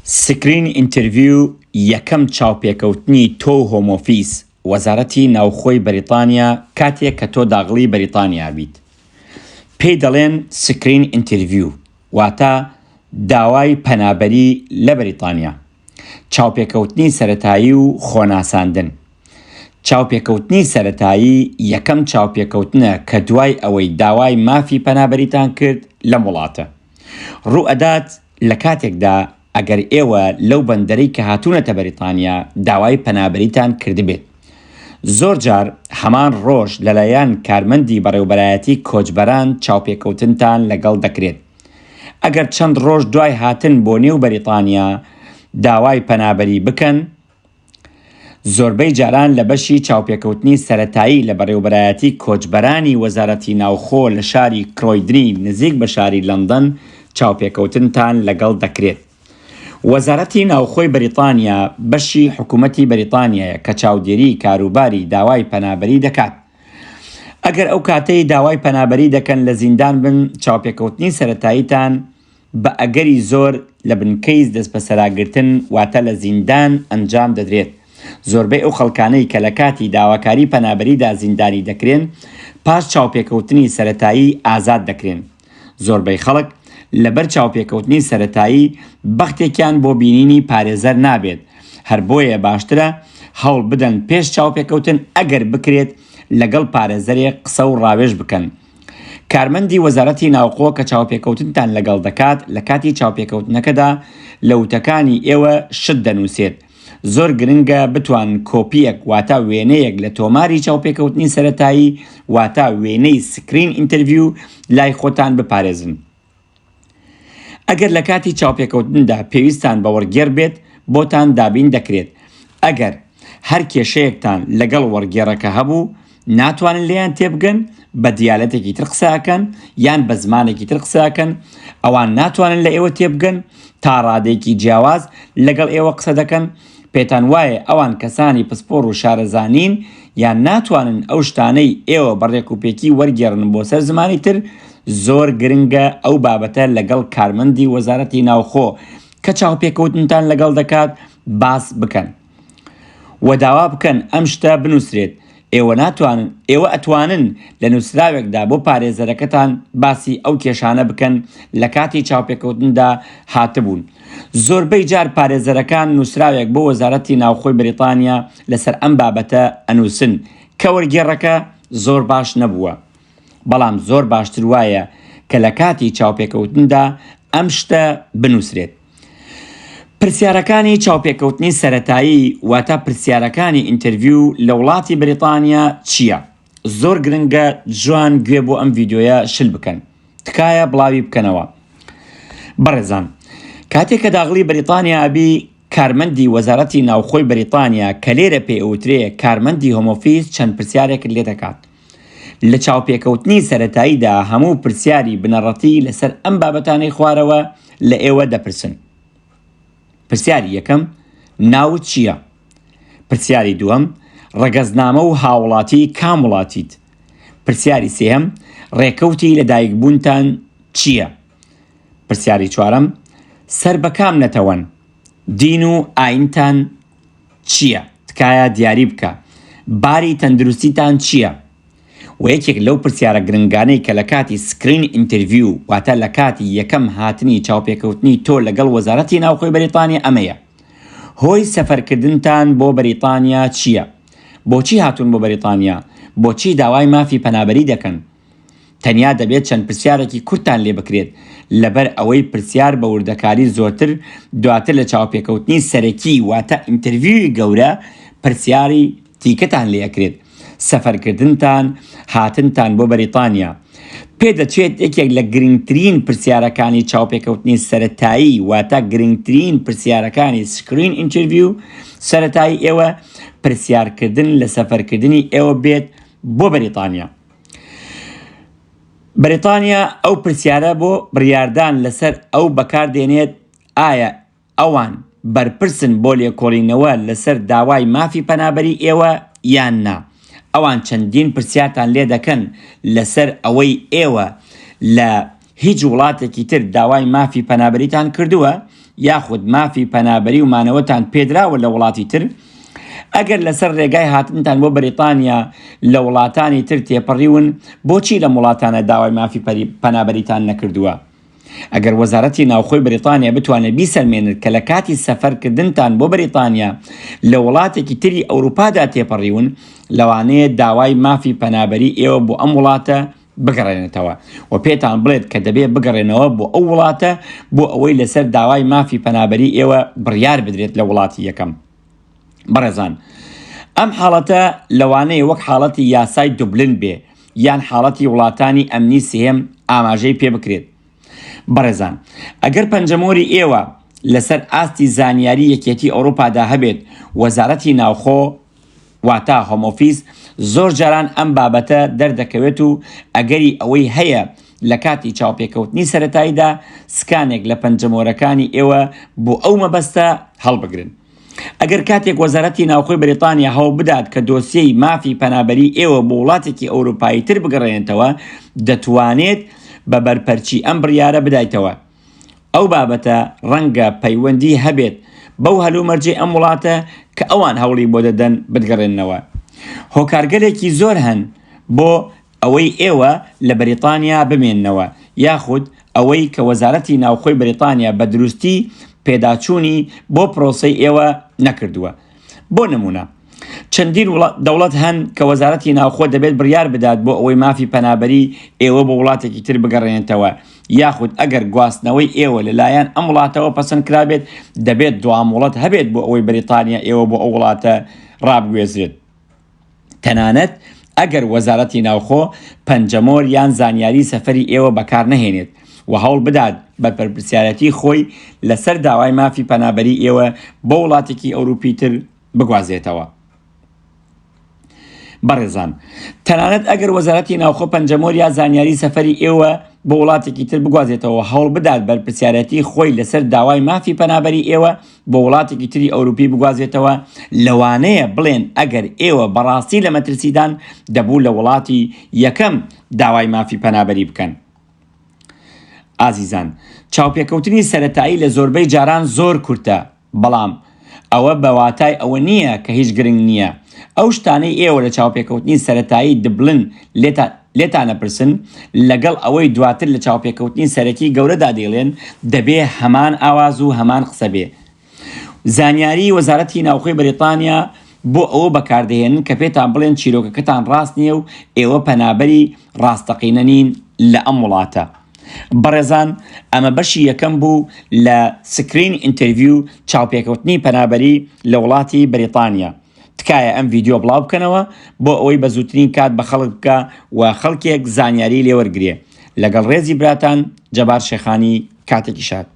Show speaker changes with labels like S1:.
S1: سکرین ئینتەرویو یەکەم چاوپێکەوتنی تۆ هۆم ئۆفیس وەزارەتی ناوخۆی بەریتانیا کاتێک کە تۆ داغڵی بەریتانیا بیت. پێی دەڵێن سکرین ئینتەرویو واتە داوای پەنابەری لە بەریتانیا. چاوپێکەوتنی سەرەتایی و خۆناساندن. چاوپێکەوتنی سەرەتایی یەکەم چاوپێکەوتنە کە دوای ئەوەی داوای مافی پەنابەریتان کرد لەم وڵاتە. ڕوو ئەدات لە کاتێکدا ئەگەر ئێوە لەو بەندەرەی کە هاتوونەتە بەریتانیا داوای پەنابەریتان کردبێت. زۆر جار هەمان ڕۆژ لەلایەن کارمەندی بەڕێوەبەرایەتی کۆچبەران چاوپێکەوتنتان لەگەڵ دەکرێت. ئەگەر چەند ڕۆژ دوای هاتن بۆ نێو بەریتانیا داوای پەنابەری بکەن، زۆربەی جاران لە بەشی چاوپێکەوتنی سەرەتایی لە بەڕێوەبەرایەتی کۆچبەرانی وەزارەتی ناوخۆ لە شاری کرۆیدنی نزیک بە شاری لەندەن چاوپێکەوتنتان لەگەڵ دەکرێت. وەزارەتی ناوخۆی بەریتانیا بەشی حکوومەتی بەریتانیایە کە چاودێری کاروباری داوای پەنابەری دەکات. ئەگەر ئەو کاتەی داوای پەنابەری دەکەن لە زیندان بن، چاوپێکەوتنی سەرەتاییتان بە ئەگەری زۆر لە بنکەی دەست بەسەراگرتن واتە لە زیندان ئەنجام دەدرێت. زۆربەی ئەو خەڵکانەی کە لە کاتی داواکاری پەنابەریدا زیندانی دەکرێن پاش چاوپێکەوتنی سەرەتایی ئازاد دەکرێن. زۆربەی خەڵک لەبەر چاوپێکەوتنی سەرەتایی بەختێکیان بۆ بینینی پارێزەر نابێت. هەر بۆیە باشترە هەوڵ بدەن پێش چاوپێکەوتن ئەگەر بکرێت لەگەڵ پارێزەرێک قسە و ڕاوێژ بکەن. کارمەندی وەزارەتی ناوخۆ کە چاوپێکەوتنتان لەگەڵ دەکات لە کاتی چاوپێکەوتنەکەدا لە وتەکانی ئێوە شت دەنووسێت. زۆر گرنگە بتوان کۆپیەک واتە وێنەیەک لە تۆماری چاوپێکەوتنی سەرەتایی واتە وێنەی سکرین ئینتەرویو لای خۆتان بپارێزن. ئەگەر لە کاتی چاوپێکەوتندا پێویستان بە وەرگێڕ بێت بۆتان دابین دەکرێت. ئەگەر هەر کێشەیەکتان لەگەڵ وەرگێڕەکە هەبوو ناتوانن لێیان تێبگەن، بە دیالەتێکی تر قسەکەن یان بە زمانێکی تر قسەکەن، ئەوان ناتوانن لە ئێوە تێبگەن تا ڕادێکی جیاواز لەگەڵ ئێوە قسە دەکەن. پێتان وایە ئەوان کەسانی پسپۆڕ و شارەزانین یان ناتوانن ئەو شتانەی ئێوە بەڕێک و پێکی وەرگێڕن بۆ سەر زمانی تر، زۆر گرنگە ئەو بابەتە لەگەڵ کارمەندی وەزارەتی ناوخۆ کە چاوپێکەوتنتان لەگەڵ دەکات باس بکەن و داوا بکەن ئەم شتە بنووسرێت. ئێوە ئەتوانن لە نووسراوێکدا بۆ پارێزەرەکەتان باسی ئەو کێشانە بکەن لە کاتی چاوپێکەوتندا هاتبوون. زۆربەی جار پارێزەرەکان نووسراوێک بۆ وەزارەتی ناوخۆی بەریتانیا لەسەر ئەم بابەتە ئەنووسن کە وەرگێڕەکە زۆر باش نەبووە، بەڵام زۆر باشتر وایە کە لە کاتی چاوپێکەوتندا ئەم شتە بنووسرێت. پرسیارەکانی چاوپێکەوتنی سەرەتایی واتە پرسیارەکانی ئینتەرویو لە وڵاتی بەریتانیا چییە؟ زۆر گرنگە جوان گوێ بۆ ئەم ڤیدیۆیە شل بکەن، تکایە بڵاوی بکەنەوە. بەڕێزان، کاتێک کە داغڵی بەریتانیا ئەبی، کارمەندی وەزارەتی ناوخۆی بەریتانیا کە لێرە پێئوترێ کارمەندی هۆم ئۆفیس چەند پرسیارێک لێ دەکات. لە چاوپێکەوتنی سەرەتاییدا هەموو پرسیاری بنەڕەتی لەسەر ئەم بابەتانەی خوارەوە لە ئێوە دەپرسن. پرسیاری یەکەم، ناوت چییە؟ پرسیاری دووەم، ڕەگەزنامە و هاوڵاتی کام وڵاتیت؟ پرسیاری سێهەم، ڕێکەوتی لەدایکبوونتان چییە؟ پرسیاری چوارەم، سەر بە کام نەتەوەن؟ دین و ئاینتان چییە؟ تکایە دیاری بکە. باری تەندروستیتان چییە؟ و یەکێک لەو پرسیارە گرنگانەی کە لە کاتی سکرین ئینتەرویو واتە لە کاتی یەکەم هاتنی چاوپێکەوتنی تۆ لەگەڵ وەزارەتی ناوخۆی بەریتانیا ئەمەیە: هۆی سەفەرکردنتان بۆ بەریتانیا چییە؟ بۆچی هاتوون بۆ بەریتانیا؟ بۆچی داوای مافی پەنابەری دەکەن؟ تەنیا دەبێت چەند پرسیارێکی کورتتان لێ بکرێت لەبەر ئەوەی پرسیار بە وردەکاری زۆرتر دواتر لە چاوپێکەوتنی سەرەکی واتە ئینتەرویوی گەورە پرسیاری تیکەتان لێەکرێت. سەفەرکردنتان، هاتنتان بۆ بەریتانیا پێدەچێت یەکێک لە گرنگترین پرسیارەکانی چاوپێکەوتنی سەرەتایی واتە گرنگترین پرسیارەکانی سکرین ئینتەرویو سەرەتایی ئێوە پرسیارکردن لە سەفەرکردنی ئێوە بێت بۆ بەریتانیا. بەریتانیا ئەو پرسیارە بۆ بڕیاردان لەسەر ئەو بەکاردێنێت ئایا ئەوان بەرپرسن بۆ لێکۆڵینەوە لەسەر داوای مافی پەنابەری ئێوە یان نا. ئەوان چەندین پرسیارتان لێ دەکەن لەسەر ئەوەی ئێوە لە هیچ وڵاتێکی تر داوای مافی پەنابەریتان کردووە یاخود مافی پەنابەری و مانەوەتان پێدراوە لە وڵاتی تر، ئەگەر لەسەر ڕێگای هاتنتان بۆ بەریتانیا لە وڵاتانی تر تێپەڕیون، بۆچی لە وڵاتانە داوای مافی پەنابەریتان نەکردووە؟ ئەگەر وەزارەتی ناوخۆی بریتانیا بتوانێت بیسەلمێنێت کە لە کاتی سەفەرکردنتان بۆ بەریتانیا لە وڵاتێکی تری ئەوروپادا تێپەڕیون، لەوانەیە داوای مافی پەنابەری ئێوە بۆ ئەم وڵاتە بگەڕێنێتەوە و پێتان بڵێت کە دەبێت بگەڕێنەوە بۆ ئەو وڵاتە بۆ ئەوەی لەسەر داوای مافی پەنابەری ئێوە بڕیار بدرێت لە وڵاتی یەکەم. بەڕێزان، ئەم حاڵەتە لەوانەیە وەک حاڵەتی یاسای دوبلن بێ یان حاڵەتی وڵاتانی ئەمنی سێهەم ئاماژەی پێ بکرێت. بەڕێزان، ئەگەر پەنجەمۆری ئێوە لەسەر ئاستی زانیاری یەکێتی ئەوروپادا هەبێت، وەزارەتی ناوخۆ واتە هۆم ئۆفیس زۆر جاران ئەم بابەتە دەردەکەوێت و ئەگەری ئەوەی هەیە لە کاتی چاوپێکەوتنی سەرەتاییدا سکانێک لە پەنجەمۆرەکانی ئێوە بۆ ئەو مەبەستە هەڵبگرن. ئەگەر کاتێک وەزارەتی ناوخۆی بریتانیا هەوڵ بدات کە دۆسیەی مافی پەنابەری ئێوە بۆ وڵاتێکی ئەوروپایی تر بگەڕێنێتەوە، دەتوانێت بە بەرپەرچی ئەم بڕیارە بدایتەوە. ئەو بابەتە ڕەنگە پەیوەندی هەبێت بەو هەلومەرجەی ئەم وڵاتە کە ئەوان هەوڵی بۆ دەدەن بتگەڕێنەوە. هۆکارگەلێکی زۆر هەن بۆ ئەوەی ئێوە لە بەریتانیا بمێننەوە، یاخود ئەوەی کە وەزارەتی ناوخۆی بریتانیا بە دروستی پێداچوونی بۆ پرۆسەی ئێوە نەکردووە. بۆ نمونە، چەندین دەوڵەت هەن کە وەزارەتی ناوخۆ دەبێت بڕیار بدات بۆ ئەوەی مافی پەنابەری ئێوە بۆ وڵاتێکی تر بگەڕێنێتەوە، یاخود ئەگەر گواستنەوەی ئێوە لەلایەن ئەم وڵاتەوە پەسەند کرابێت، دەبێت دوام وڵات هەبێت بۆ ئەوەی بریتانیا ئێوە بۆ ئەو وڵاتە ڕابگوێزرێت. تەنانەت ئەگەر وەزارەتی ناوخۆ پەنجەمۆر یان زانیاری سەفەری ئێوە بەکار نەهێنێت و هەوڵ بدات بە بەرپرسیارەتی خۆی لەسەر داوای مافی پەنابەری ئێوە بۆ وڵاتێکی ئەوروپی تر بگوازێتەوە. بەڕێزان، تەنانەت ئەگەر وەزارەتی ناوخۆ پەنجەمۆر یا زانیاری سەفەری ئێوە بۆ وڵاتێکی تر بگوازێتەوە، هەوڵ بدات بەرپرسیارەتی خۆی لەسەر داوای مافی پەنابەری ئێوە بۆ وڵاتێکی تری ئەوروپی بگوازێتەوە، لەوانەیە بڵێن ئەگەر ئێوە بەڕاستی لە مەترسیدان دەبوو لە وڵاتی یەکەم داوای مافی پەنابەری بکەن. ئازیزان، چاوپێکەوتنی سەرەتایی لە زۆربەی جاران زۆر کورتە، بەڵام ئەوە بەواتای ئەوە نییە کە هیچ گرنگ نییە. ئەو شتانەی ئێوە لە چاوپێکەوتنی سەرەتایی دبلن لێتانە پرسن، لەگەڵ ئەوەی دواتر لە چاوپێکەوتنی سەرەکی گەورەدا دێڵێن، دەبێ هەمان ئاواز و هەمان قسە بێ. زانیاری وەزارەتی ناوخۆی بریتانیا بۆ ئەوە بەکاردەهێنن کە پێتان بڵێن چیرۆکەکەتان ڕاست نییە و ئێوە پەنابەری ڕاستەقینە نین لە ئەم وڵاتە. بەڕێزان، ئەمە بەشی یەکەم بوو لە سکرین ئینتەرویو چاوپێکەوتنی پەنابەری لە وڵاتی بریتانیا. تکایە ئەم ڤیدیۆ بڵاو بکەنەوە بۆ ئەوەی بە زووترین کات بە خەڵک بکە و خەڵکێک زانیاری لێوەرگرێ. لەگەڵ ڕێزی براتان جەبار شێخانی، کاتێکی شاد.